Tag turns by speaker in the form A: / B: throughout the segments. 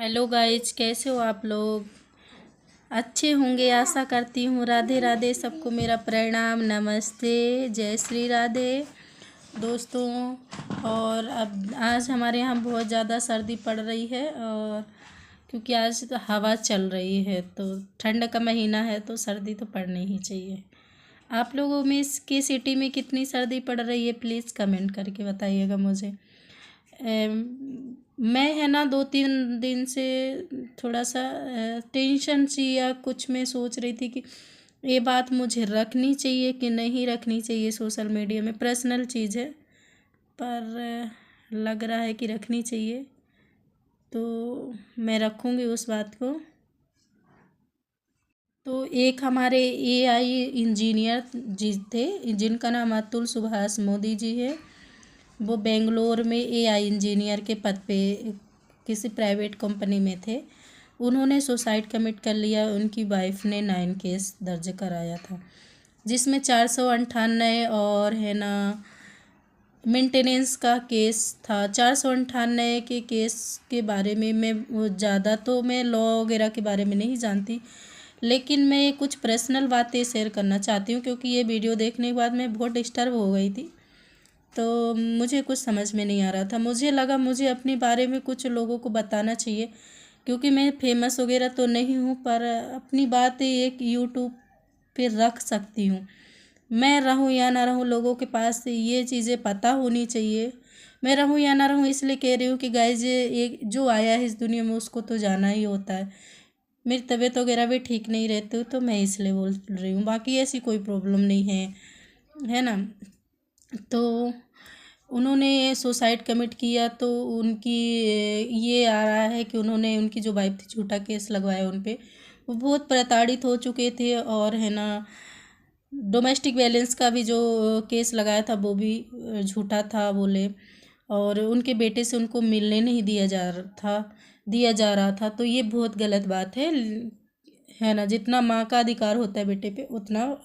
A: Hello guys, कैसे हो आप लोग। अच्छे होंगे आशा करती हूँ। राधे राधे, सबको मेरा प्रणाम, नमस्ते, जय श्री राधे दोस्तों। और अब आज हमारे यहाँ बहुत ज़्यादा सर्दी पड़ रही है, और क्योंकि आज तो हवा चल रही है, तो ठंड का महीना है तो सर्दी तो पड़नी ही चाहिए। आप लोगों में इसकी सिटी में कितनी सर्दी पड़ रही है, प्लीज़ कमेंट करके बताइएगा मुझे। मैं है ना 2-3 दिन से थोड़ा सा टेंशन सी या कुछ मैं सोच रही थी कि ये बात मुझे रखनी चाहिए कि नहीं रखनी चाहिए। सोशल मीडिया में पर्सनल चीज़ है, पर लग रहा है कि रखनी चाहिए, तो मैं रखूँगी उस बात को। तो एक हमारे एआई इंजीनियर जी थे, जिनका नाम अतुल सुभाष मोदी जी है। वो बेंगलोर में एआई इंजीनियर के पद पे किसी प्राइवेट कंपनी में थे। उन्होंने सुसाइड कमिट कर लिया। उनकी वाइफ ने 9 केस दर्ज कराया था, जिसमें 498 और है ना मेंटेनेंस का केस था। 498 के केस के बारे में मैं ज़्यादा तो मैं लॉ वगैरह के बारे में नहीं जानती, लेकिन मैं कुछ पर्सनल बातें शेयर करना चाहती हूँ, क्योंकि ये वीडियो देखने के बाद मैं बहुत डिस्टर्ब हो गई थी। तो मुझे कुछ समझ में नहीं आ रहा था। मुझे लगा मुझे अपने बारे में कुछ लोगों को बताना चाहिए, क्योंकि मैं फेमस वगैरह तो नहीं हूँ, पर अपनी बातें एक यूट्यूब पे रख सकती हूँ। मैं रहूँ या ना रहूँ, लोगों के पास ये चीज़ें पता होनी चाहिए। मैं रहूँ या ना रहूँ, इसलिए कह रही हूँ कि गाइज, एक जो आया है इस दुनिया में उसको तो जाना ही होता है। मेरी तबीयत वगैरह भी ठीक नहीं रहती, तो मैं इसलिए बोल रही हूँ, बाकी ऐसी कोई प्रॉब्लम नहीं है ना। तो उन्होंने सुसाइड कमिट किया, तो उनकी ये आ रहा है कि उन्होंने, उनकी जो वाइफ थी, झूठा केस लगवाया उन पे। वो बहुत प्रताड़ित हो चुके थे, और है ना डोमेस्टिक वायलेंस का भी जो केस लगाया था वो भी झूठा था बोले। और उनके बेटे से उनको मिलने नहीं दिया जा रहा था। तो ये बहुत गलत बात है ना। जितना माँ का अधिकार होता है बेटे पे, उतना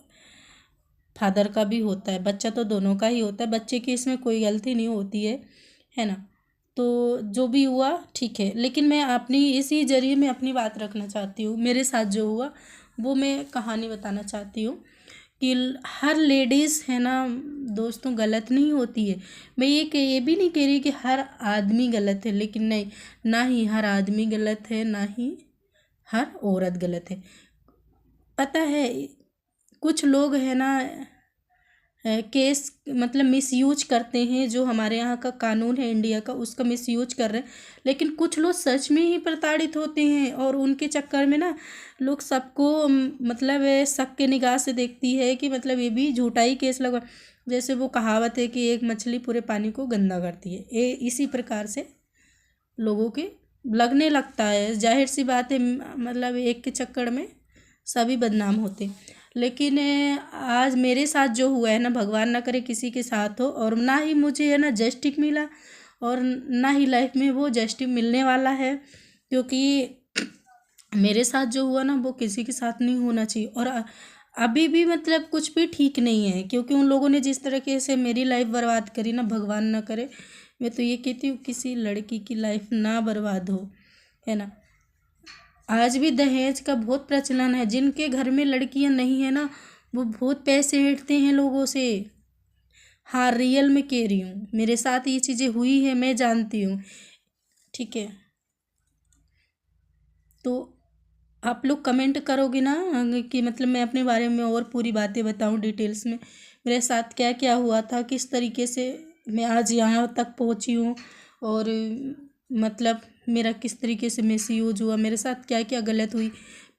A: फादर का भी होता है। बच्चा तो दोनों का ही होता है, बच्चे की इसमें कोई गलती नहीं होती है ना। तो जो भी हुआ ठीक है, लेकिन मैं अपनी इसी जरिए मैं अपनी बात रखना चाहती हूँ। मेरे साथ जो हुआ वो मैं कहानी बताना चाहती हूँ कि हर लेडीज़ है ना दोस्तों गलत नहीं होती है। मैं ये भी नहीं कह रही कि हर आदमी गलत है, लेकिन नहीं, ना ही हर आदमी गलत है, ना ही हर औरत गलत है। पता है, कुछ लोग है ना केस मतलब मिसयूज करते हैं। जो हमारे यहाँ का कानून है इंडिया का, उसका मिसयूज कर रहे हैं। लेकिन कुछ लोग सच में ही प्रताड़ित होते हैं, और उनके चक्कर में ना लोग सबको मतलब शक के निगाह से देखती है कि मतलब ये भी झूठा ही केस लगा। जैसे वो कहावत है कि एक मछली पूरे पानी को गंदा करती है, ये इसी प्रकार से लोगों के लगने लगता है। जाहिर सी बात है, मतलब एक के चक्कर में सभी बदनाम होते। लेकिन आज मेरे साथ जो हुआ है ना, भगवान ना करे किसी के साथ हो, और ना ही मुझे है ना जस्टिस मिला, और ना ही लाइफ में वो जस्टिस मिलने वाला है। क्योंकि मेरे साथ जो हुआ ना वो किसी के साथ नहीं होना चाहिए। और अभी भी मतलब कुछ भी ठीक नहीं है, क्योंकि उन लोगों ने जिस तरीके से मेरी लाइफ बर्बाद करी ना, भगवान ना करे। मैं तो ये कहती हूँ किसी लड़की की लाइफ ना बर्बाद हो, है ना। आज भी दहेज का बहुत प्रचलन है। जिनके घर में लड़कियां नहीं है ना, वो बहुत पैसे ऐंठते हैं लोगों से। हाँ, रियल में कह रही हूँ, मेरे साथ ये चीज़ें हुई है, मैं जानती हूँ। ठीक है, तो आप लोग कमेंट करोगे ना कि मतलब मैं अपने बारे में और पूरी बातें बताऊँ डिटेल्स में, मेरे साथ क्या क्या हुआ था, किस तरीके से मैं आज यहाँ तक पहुँची हूँ, और मतलब मेरा किस तरीके से मिसयूज हुआ, मेरे साथ क्या क्या गलत हुई,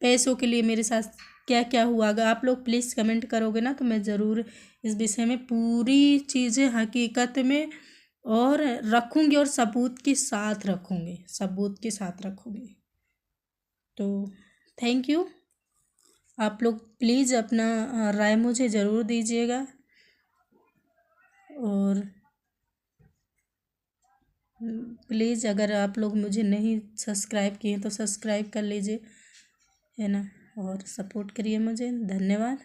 A: पैसों के लिए मेरे साथ क्या क्या हुआ। अगर आप लोग प्लीज़ कमेंट करोगे ना, तो मैं ज़रूर इस विषय में पूरी चीज़ें हकीकत में और रखूँगी, और सबूत के साथ रखूँगी। तो थैंक यू। आप लोग प्लीज़ अपना राय मुझे ज़रूर दीजिएगा, और प्लीज़ अगर आप लोग मुझे नहीं सब्सक्राइब किए तो सब्सक्राइब कर लीजिए, है ना, और सपोर्ट करिए मुझे। धन्यवाद।